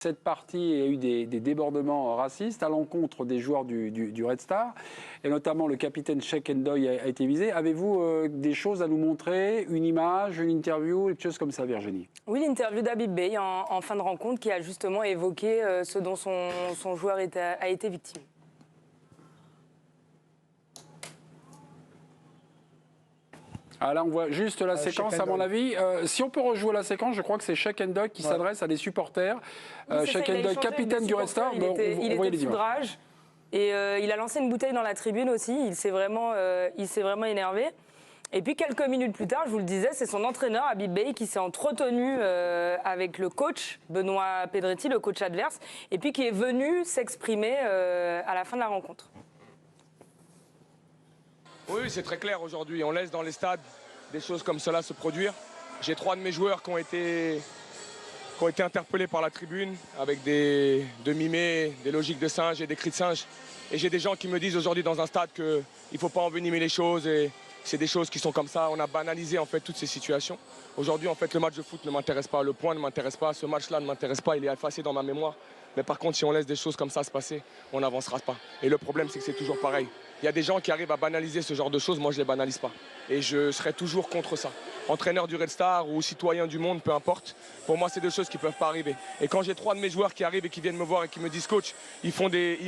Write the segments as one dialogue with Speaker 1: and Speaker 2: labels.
Speaker 1: Cette partie il y a eu des débordements racistes à l'encontre des joueurs du Red Star, et notamment le capitaine Cheikh Ndoye a été visé. Avez-vous des choses à nous montrer, une image, une interview, quelque chose comme ça, Virginie?
Speaker 2: Oui, l'interview d'Habib Beye en fin de rencontre qui a justement évoqué ce dont son joueur a été victime.
Speaker 1: Ah, là, on voit juste la séquence, à mon avis. Si on peut rejouer la séquence, je crois que c'est Cheikh Ndoye qui s'adresse à des supporters.
Speaker 2: Cheikh
Speaker 1: Ndoye, capitaine du Red Star.
Speaker 2: Il était sous rage et il a lancé une bouteille dans la tribune aussi. Il s'est vraiment énervé. Et puis quelques minutes plus tard, je vous le disais, c'est son entraîneur, Habib Beye, qui s'est entretenu avec le coach, Benoît Pedretti, le coach adverse, et puis qui est venu s'exprimer à la fin de la rencontre.
Speaker 3: Oui, c'est très clair aujourd'hui. On laisse dans les stades des choses comme cela se produire. J'ai 3 de mes joueurs qui ont été interpellés par la tribune avec des demi-mets, des logiques de singe et des cris de singe. Et j'ai des gens qui me disent aujourd'hui dans un stade qu'il ne faut pas envenimer les choses et c'est des choses qui sont comme ça. On a banalisé en fait toutes ces situations. Aujourd'hui, en fait, le match de foot ne m'intéresse pas, le point ne m'intéresse pas, ce match-là ne m'intéresse pas, il est effacé dans ma mémoire. Mais par contre, si on laisse des choses comme ça se passer, on n'avancera pas. Et le problème, c'est que c'est toujours pareil. Il y a des gens qui arrivent à banaliser ce genre de choses, moi je ne les banalise pas. Et je serai toujours contre ça. Entraîneur du Red Star ou citoyen du monde, peu importe, pour moi c'est des choses qui ne peuvent pas arriver. Et quand j'ai 3 de mes joueurs qui arrivent et qui viennent me voir et qui me disent coach, ils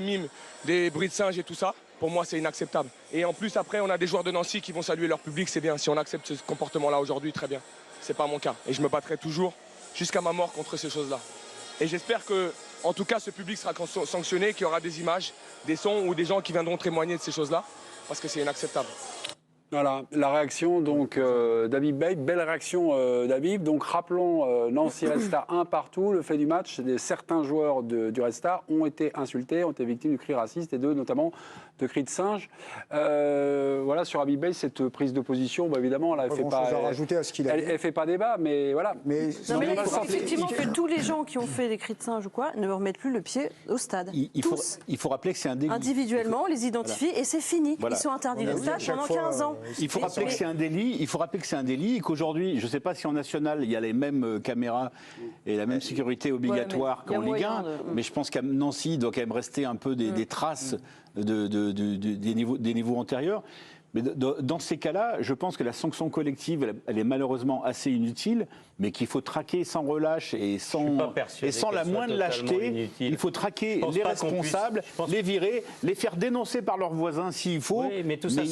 Speaker 3: miment des bruits de singe et tout ça, pour moi c'est inacceptable. Et en plus après on a des joueurs de Nancy qui vont saluer leur public, c'est bien. Si on accepte ce comportement-là aujourd'hui, très bien. C'est pas mon cas. Et je me battrai toujours jusqu'à ma mort contre ces choses-là. Et j'espère que, en tout cas, ce public sera sanctionné, qu'il y aura des images, des sons ou des gens qui viendront témoigner de ces choses-là, parce que c'est inacceptable.
Speaker 1: Voilà, la réaction donc d'Habib Beye, belle réaction d'Habib. Donc rappelons Nancy Red Star 1 partout, le fait du match, certains joueurs du Red Star ont été insultés, ont été victimes de cris racistes et notamment de cris de singe. Voilà, sur Habib Beye, cette prise de position, bah, évidemment, là, elle fait pas débat, mais voilà.
Speaker 4: Mais il faut effectivement que tous les gens qui ont fait des cris de singe ou quoi ne remettent plus le pied au stade.
Speaker 5: Il faut rappeler que c'est un délit.
Speaker 4: Individuellement, on les identifie et c'est fini. Voilà. Ils sont interdits de stade pendant 15 ans.
Speaker 5: Il faut rappeler que c'est un délit. Il faut rappeler que c'est un délit et qu'aujourd'hui, je ne sais pas si en national il y a les mêmes caméras et la même sécurité obligatoire qu'en Ligue 1, mais je pense qu'à Nancy il doit quand même rester un peu des traces des niveaux antérieurs. Mais dans ces cas-là, je pense que la sanction collective, elle est malheureusement assez inutile, mais qu'il faut traquer sans relâche et sans la moindre lâcheté. Inutile. Il faut traquer les responsables, les virer, les faire dénoncer par leurs voisins s'il faut.
Speaker 6: Oui, mais tout ça,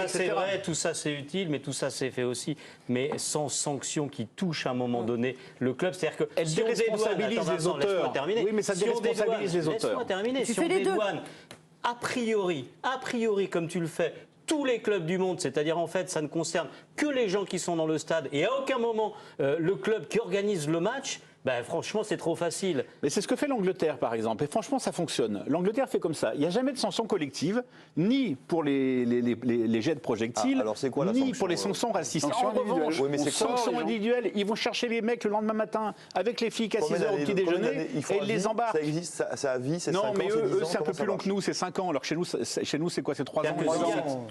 Speaker 6: c'est vrai, tout ça c'est utile, mais tout ça c'est fait aussi. Mais sans sanction qui touche à un moment donné le club, c'est-à-dire que
Speaker 5: elle déresponsabilise les auteurs.
Speaker 6: Oui, mais ça déresponsabilise les auteurs. Laisse-moi terminer. Si on dédouane, a priori, comme tu le fais, tous les clubs du monde, c'est-à-dire en fait ça ne concerne que les gens qui sont dans le stade et à aucun moment le club qui organise le match, ben, franchement c'est trop facile.
Speaker 5: Mais c'est ce que fait l'Angleterre par exemple et franchement ça fonctionne. L'Angleterre fait comme ça, il n'y a jamais de sanction collective, ni pour les jets de projectiles, ni pour les sanctions racistes. En revanche, sanctions individuelles, ils vont chercher les mecs le lendemain matin avec les flics à 6h au petit déjeuner et ils les embarquent.
Speaker 7: Ça existe, ça a vie, c'est 5 ans,
Speaker 5: non mais eux c'est un peu plus long
Speaker 7: marche
Speaker 5: que nous, c'est 5 ans. Alors chez nous c'est quoi, c'est 3 ans.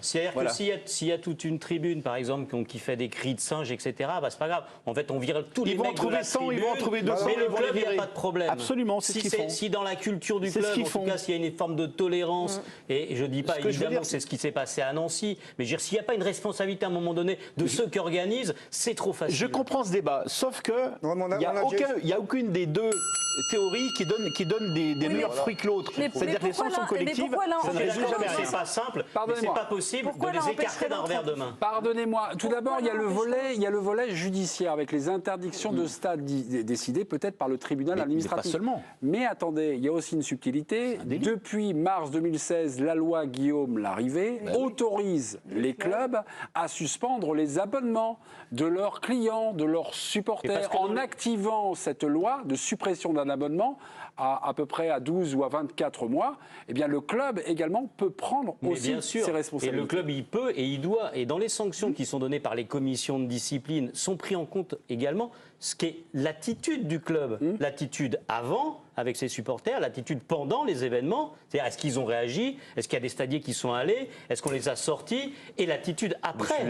Speaker 6: C'est-à-dire que s'il y a toute une tribune par exemple qui fait des cris de singe, etc., bah, c'est pas grave. En fait on vire tous les mecs de la tribune.
Speaker 5: Ils vont en trouver 200,
Speaker 6: mais le club, il n'y a pas de problème.
Speaker 5: Absolument, c'est ce qu'ils font.
Speaker 6: Si dans la culture du club, en tout cas, s'il y a une forme de tolérance, et je ne dis pas évidemment que c'est ce qui s'est passé à Nancy, mais je veux dire, s'il n'y a pas une responsabilité à un moment donné de ceux qui organisent, c'est trop facile.
Speaker 5: Je comprends ce débat, sauf que il n'y a aucune des deux théories qui donne des meilleurs fruits que l'autre. C'est-à-dire que les sanctions collectives, ça ne résout jamais rien.
Speaker 6: C'est pas simple, mais c'est pas possible de les écarter d'un revers de main.
Speaker 1: Pardonnez-moi. Tout d'abord, il y a le volet judiciaire avec les interdictions de stade décidées peut-être par le tribunal administratif.
Speaker 5: Mais pas seulement.
Speaker 1: Mais attendez, il y a aussi une subtilité. Depuis mars 2016, la loi Guillaume Larrivé autorise les clubs à suspendre les abonnements de leurs clients, de leurs supporters. En activant cette loi de suppression d'un abonnement à peu près à 12 ou à 24 mois, eh bien le club également peut prendre aussi ses responsabilités.
Speaker 6: Et le club, il peut et il doit. Et dans les sanctions qui sont données par les commissions de discipline, sont pris en compte également ce qui est l'attitude du club. L'attitude avant, avec ses supporters, l'attitude pendant les événements. C'est-à-dire, est-ce qu'ils ont réagi? Est-ce qu'il y a des stadiers qui sont allés? Est-ce qu'on les a sortis? Et l'attitude après.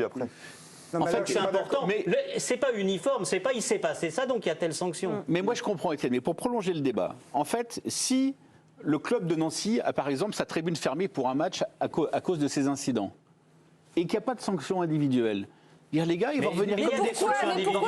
Speaker 6: En fait, c'est important. Mais c'est pas uniforme, c'est pas il s'est passé ça, donc il y a telle sanction.
Speaker 5: Mais moi, je comprends, Étienne. Mais pour prolonger le débat, en fait, si le club de Nancy a, par exemple, sa tribune fermée pour un match à cause de ces incidents, et qu'il n'y a pas de sanction individuelle, dire les gars, ils vont revenir.
Speaker 6: Mais il y a des sanctions individuelles.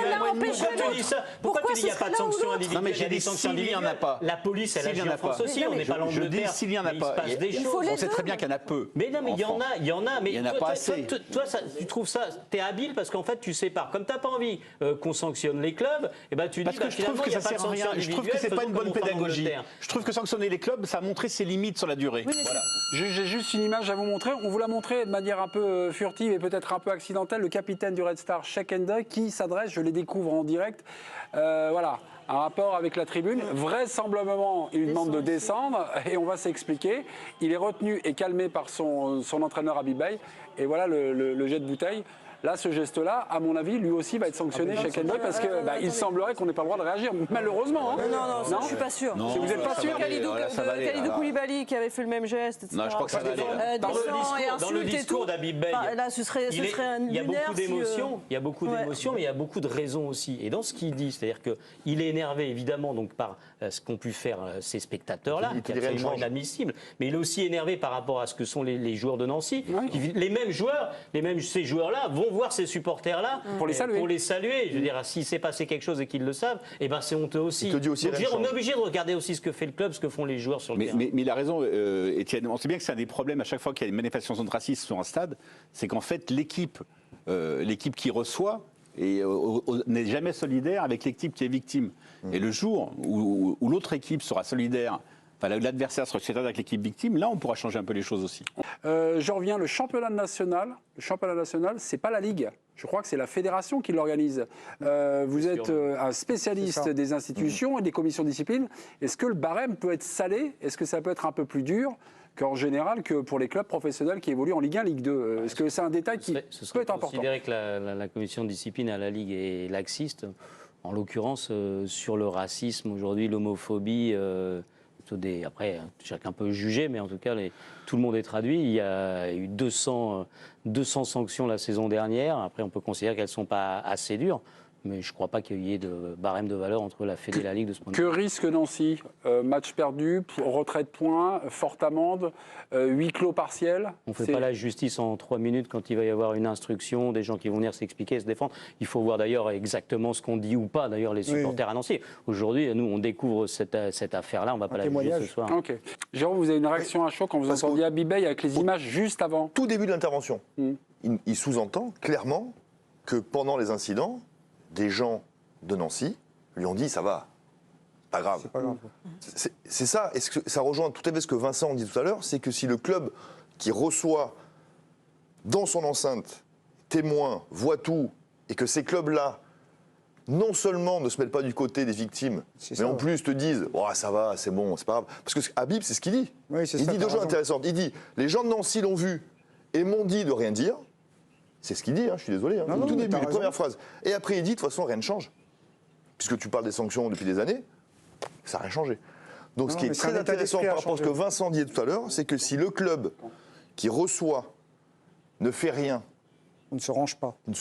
Speaker 6: Pourquoi tu dis qu'il n'y a pas de sanctions individuelles?
Speaker 5: Non, mais j'ai des sanctions individuelles, il n'y en a pas.
Speaker 6: La police, elle agit en France aussi, on n'est pas l'Angleterre.
Speaker 5: Je dis s'il n'y en a pas.
Speaker 6: Il se passe des choses.
Speaker 5: On sait très bien qu'il y en a peu.
Speaker 6: Mais non, mais il y en a. Mais
Speaker 5: il n'y en a pas assez.
Speaker 6: Toi, tu trouves ça, t'es habile parce qu'en fait, tu sépares. Comme tu n'as pas envie qu'on sanctionne les clubs, et ben tu dis
Speaker 5: que je trouve que ça sert à rien. Je trouve que c'est pas une bonne pédagogie. Je trouve que sanctionner les clubs, ça a montré ses limites sur la durée.
Speaker 1: J'ai juste une image à vous montrer. On vous l'a montré de manière un peu furtive et peut-être un peu accidentelle. Le capitaine du Red Star, Sheikh Ndoye, qui s'adresse, je les découvre en direct, voilà, un rapport avec la tribune. Vraisemblablement, il lui demande de descendre et on va s'expliquer. Il est retenu et calmé par son entraîneur Habib Beye. Et voilà le jet de bouteille. Là, ce geste-là, à mon avis, lui aussi va être sanctionné chez Sheikh Ndoye parce qu'il semblerait qu'on n'ait pas le droit de réagir, malheureusement. Hein.
Speaker 4: Non, ça, je suis pas sûr.
Speaker 5: Non,
Speaker 1: vous n'êtes pas sûr
Speaker 4: Khalidou Koulibaly qui avait fait le même geste, etc.
Speaker 5: Non, je crois que ça va aller.
Speaker 6: Dans le discours d'Habib Beye,
Speaker 4: là, ce serait un
Speaker 6: il y a
Speaker 4: lunaire
Speaker 6: beaucoup d'émotions, il y a beaucoup d'émotions, mais il y a beaucoup de raisons aussi. Et dans ce qu'il dit, c'est-à-dire qu'il est énervé évidemment donc par ce qu'ont pu faire ces spectateurs-là, qui est absolument inadmissible, mais il est aussi énervé par rapport à ce que sont les joueurs de Nancy. Les mêmes joueurs, ces joueurs-là vont voir ces supporters-là
Speaker 1: pour les
Speaker 6: saluer. Je veux dire, s'il s'est passé quelque chose et qu'ils le savent, eh ben c'est honteux aussi. Donc, on est obligé de regarder aussi ce que fait le club, ce que font les joueurs sur le terrain.
Speaker 5: Mais il a raison, Étienne. On sait bien que c'est un des problèmes à chaque fois qu'il y a une manifestation de racisme sur un stade, c'est qu'en fait l'équipe qui reçoit n'est jamais solidaire avec l'équipe qui est victime. Et le jour où l'autre équipe sera solidaire, l'adversaire sera solidaire avec l'équipe victime, là on pourra changer un peu les choses aussi.
Speaker 1: Je reviens, le championnat national, c'est pas la Ligue. Je crois que c'est la fédération qui l'organise. Vous êtes un spécialiste des institutions et des commissions de discipline. Est-ce que le barème peut être salé? Est-ce que ça peut être un peu plus dur qu'en général que pour les clubs professionnels qui évoluent en Ligue 1, Ligue 2? Est-ce que c'est un détail qui peut être important?
Speaker 6: Considérer que la commission de discipline à la Ligue est laxiste, en l'occurrence sur le racisme aujourd'hui, l'homophobie. Après, chacun peut juger, mais en tout cas, tout le monde est traduit. Il y a eu 200 sanctions la saison dernière. Après, on peut considérer qu'elles ne sont pas assez dures. Mais je ne crois pas qu'il y ait de barème de valeur entre la Fédé et la Ligue de ce point de vue.
Speaker 1: Que risque Nancy? Match perdu, retrait de points, forte amende, huis clos partiel?
Speaker 6: On ne fait pas la justice en 3 minutes quand il va y avoir une instruction, des gens qui vont venir s'expliquer, se défendre. Il faut voir d'ailleurs exactement ce qu'on dit ou pas, d'ailleurs, les supporters à Nancy. Aujourd'hui, nous, on découvre cette affaire-là, on ne va pas la juger ce soir.
Speaker 1: Ok. Jérôme, vous avez une réaction à chaud quand vous entendiez Habib Beye avec les images juste avant?
Speaker 7: Tout début de l'intervention, il sous-entend clairement que pendant les incidents, des gens de Nancy lui ont dit ça va, pas grave.
Speaker 8: C'est pas grave.
Speaker 7: C'est ça, est-ce que ça rejoint tout à fait ce que Vincent dit tout à l'heure, c'est que si le club qui reçoit dans son enceinte témoins, voit tout, et que ces clubs-là, non seulement ne se mettent pas du côté des victimes, mais en plus te disent oh, ça va, c'est bon, c'est pas grave. Parce que Habib, c'est ce qu'il dit.
Speaker 8: Oui,
Speaker 7: il dit deux choses intéressantes. Il dit les gens de Nancy l'ont vu et m'ont dit de rien dire. C'est ce qu'il dit, je suis désolé. Au tout début, les premières phrases. Et après, il dit, de toute façon, rien ne change. Puisque tu parles des sanctions depuis des années, ça n'a rien changé. Donc ce qui est très intéressant par rapport à ce que Vincent disait tout à l'heure, c'est que si le club qui reçoit ne fait rien,
Speaker 8: on ne se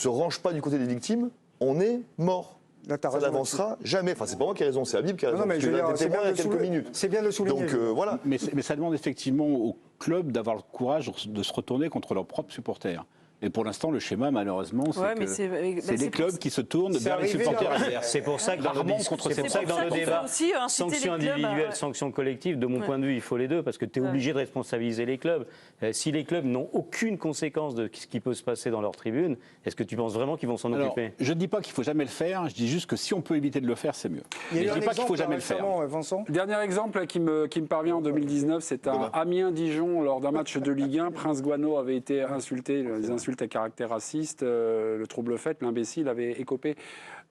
Speaker 8: range pas
Speaker 7: du côté des victimes, on est mort.
Speaker 8: Là,
Speaker 7: ça n'avancera jamais. Enfin, c'est pas moi qui ai raison, c'est Habib qui a raison.
Speaker 8: Non, mais je veux dire,
Speaker 7: c'est bien il y a quelques minutes.
Speaker 8: C'est bien de le souligner.
Speaker 7: Donc voilà.
Speaker 5: Mais ça demande effectivement au club d'avoir le courage de se retourner contre leurs propres supporters. Et pour l'instant, le schéma, malheureusement, c'est les clubs qui se tournent vers les supporters adverses.
Speaker 6: C'est pour ça que dans le débat, sanctions individuelles, sanctions collectives, de mon point de vue, il faut les deux, parce que tu es obligé de responsabiliser les clubs. Si les clubs n'ont aucune conséquence de ce qui peut se passer dans leur tribune, est-ce que tu penses vraiment qu'ils vont s'en occuper?
Speaker 5: Je ne dis pas qu'il ne faut jamais le faire, je dis juste que si on peut éviter de le faire, c'est mieux.
Speaker 8: Mais
Speaker 5: je ne dis pas qu'il faut jamais le faire.
Speaker 8: Vincent.
Speaker 1: Dernier exemple qui me parvient en 2019, c'est à Amiens-Dijon, lors d'un match de Ligue 1. Prince Guano avait été insulté, des insultes à caractère raciste, le trouble fait, l'imbécile avait écopé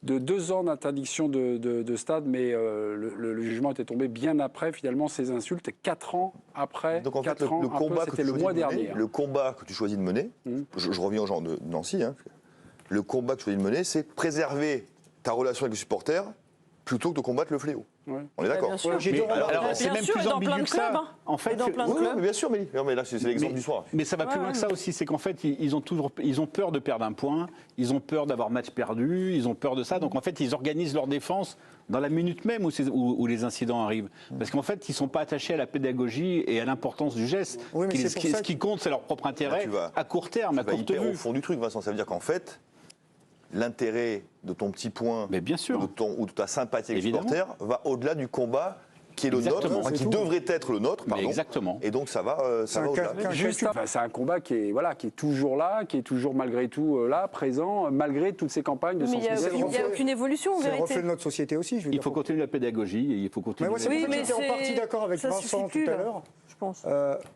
Speaker 1: de 2 ans d'interdiction de stade, mais le jugement était tombé bien après, finalement, ces insultes, 4 ans après.
Speaker 7: Donc en fait, le combat
Speaker 1: c'était le mois dernier.
Speaker 7: Le combat que tu choisis de mener, je reviens aux gens de Nancy, le combat que tu choisis de mener, c'est préserver ta relation avec les supporters plutôt que de combattre le fléau. On est d'accord.
Speaker 5: C'est même plus ambigu que ça. En fait,
Speaker 7: mais bien sûr, mais là, c'est l'exemple du soir.
Speaker 5: Mais ça va plus loin que ça aussi, c'est qu'en fait, ils ont peur de perdre un point, ils ont peur d'avoir match perdu, ils ont peur de ça. Donc en fait, ils organisent leur défense dans la minute même où les incidents arrivent. Parce qu'en fait, ils ne sont pas attachés à la pédagogie et à l'importance du geste. Ce qui compte, c'est leur propre intérêt à court terme, à courte vue.
Speaker 7: Au fond du truc, Vincent, ça veut dire qu'en fait, l'intérêt de ton petit point ou de ta sympathie avec le supporter va au-delà du combat qui est le nôtre, qui devrait être le nôtre, pardon.
Speaker 5: Exactement.
Speaker 7: Et donc ça va au-delà.
Speaker 1: C'est un combat qui est toujours là, qui est toujours malgré tout là, présent, malgré toutes ces campagnes de sensibilisation.
Speaker 4: Il n'y a aucune évolution, en vérité.
Speaker 8: C'est le reflet de notre société aussi.
Speaker 5: Il faut continuer la pédagogie et il faut continuer.
Speaker 8: J'étais en partie d'accord avec Vincent tout à l'heure.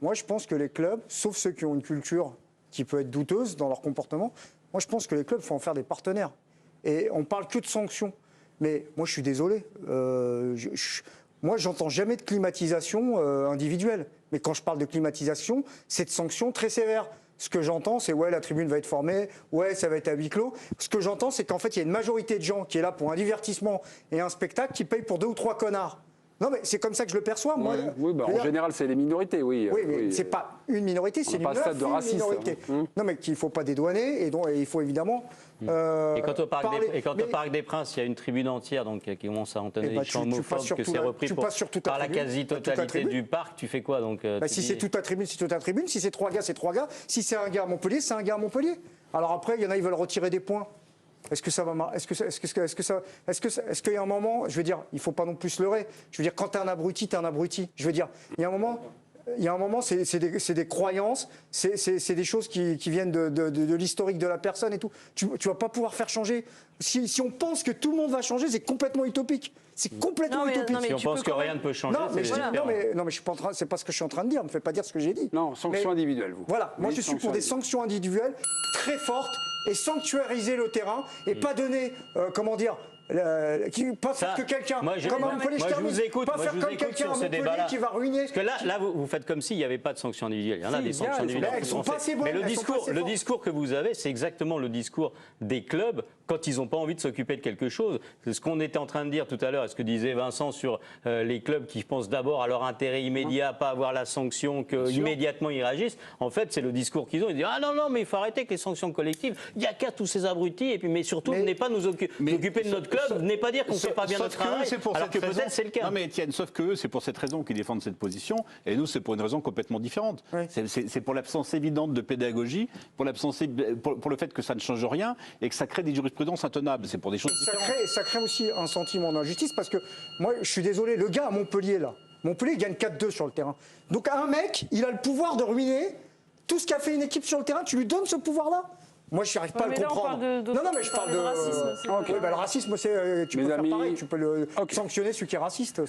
Speaker 8: Moi, je pense que les clubs, sauf ceux qui ont une culture qui peut être douteuse dans leur comportement, moi, je pense que les clubs, il faut en faire des partenaires. Et on parle que de sanctions. Mais moi, je suis désolé. Moi, j'entends jamais de climatisation individuelle. Mais quand je parle de climatisation, c'est de sanctions très sévères. Ce que j'entends, c'est la tribune va être formée, ça va être à huis clos. Ce que j'entends, c'est qu'en fait, il y a une majorité de gens qui est là pour un divertissement et un spectacle qui payent pour 2 ou 3 connards. Non, mais c'est comme ça que je le perçois. Moi,
Speaker 1: en général, c'est les minorités, oui.
Speaker 8: Oui, mais c'est pas une minorité, c'est une minorité. Non, mais qu'il ne faut pas dédouaner, et donc il faut évidemment.
Speaker 6: Et quand au Parc des Princes, il y a une tribune entière qui commence à entonner des chants homophobes, que c'est repris par la quasi-totalité du parc, tu fais quoi donc
Speaker 8: si c'est toute la tribune, c'est toute la tribune. Si c'est 3 gars, c'est 3 gars. Si c'est un gars à Montpellier, c'est un gars à Montpellier. Alors après, il y en a, ils veulent retirer des points. Est-ce que ça va Est-ce qu'il y a un moment, je veux dire, il ne faut pas non plus se leurrer. Je veux dire, quand tu es un abruti, tu es un abruti. Je veux dire, il y a un moment, c'est des croyances, c'est des choses qui viennent de l'historique de la personne et tout. Tu ne vas pas pouvoir faire changer. Si on pense que tout le monde va changer, c'est complètement utopique. C'est complètement utopique.
Speaker 6: Si on pense que rien ne peut changer,
Speaker 8: non, mais je suis pas en train, c'est pas ce que je suis en train de dire. Ne me fais pas dire ce que j'ai dit.
Speaker 1: Non, sanctions individuelles, vous.
Speaker 8: Voilà, moi je suis pour des sanctions individuelles très fortes et sanctuariser le terrain et pas donner, comment dire. Pas faire que quelqu'un.
Speaker 6: Moi, je vous écoute.
Speaker 8: Pas faire comme quelqu'un à Montpellier qui va ruiner.
Speaker 6: Parce que là, vous faites comme s'il n'y avait pas de sanctions individuelles. Il y en a des sanctions individuelles. Mais le discours que vous avez, c'est exactement le discours des clubs quand ils n'ont pas envie de s'occuper de quelque chose. C'est ce qu'on était en train de dire tout à l'heure, et ce que disait Vincent sur les clubs qui pensent d'abord à leur intérêt immédiat, pas avoir la sanction, qu'immédiatement ils réagissent. En fait, c'est le discours qu'ils ont. Ils disent ah non, mais il faut arrêter avec les sanctions collectives. Il n'y a qu'à tous ces abrutis. Et puis, mais surtout, venez pas nous occuper de notre club. Venez pas dire qu'on ne fait pas bien notre travail. Alors que peut-être c'est le cas.
Speaker 5: Non, mais Étienne, sauf que eux, c'est pour cette raison qu'ils défendent cette position. Et nous, c'est pour une raison complètement différente. C'est pour l'absence évidente de pédagogie, pour le fait que ça ne change rien et que ça crée des jurisprudences intenables. C'est pour des choses différentes.
Speaker 8: Ça crée aussi un sentiment d'injustice parce que moi, je suis désolé, le gars à Montpellier, là, Montpellier gagne 4-2 sur le terrain. Donc un mec, il a le pouvoir de ruiner tout ce qu'a fait une équipe sur le terrain. Tu lui donnes ce pouvoir-là ? Moi, je n'arrive pas à le comprendre. Non, mais je parle de racisme. Le racisme, tu peux faire pareil. Tu peux le sanctionner celui qui est raciste.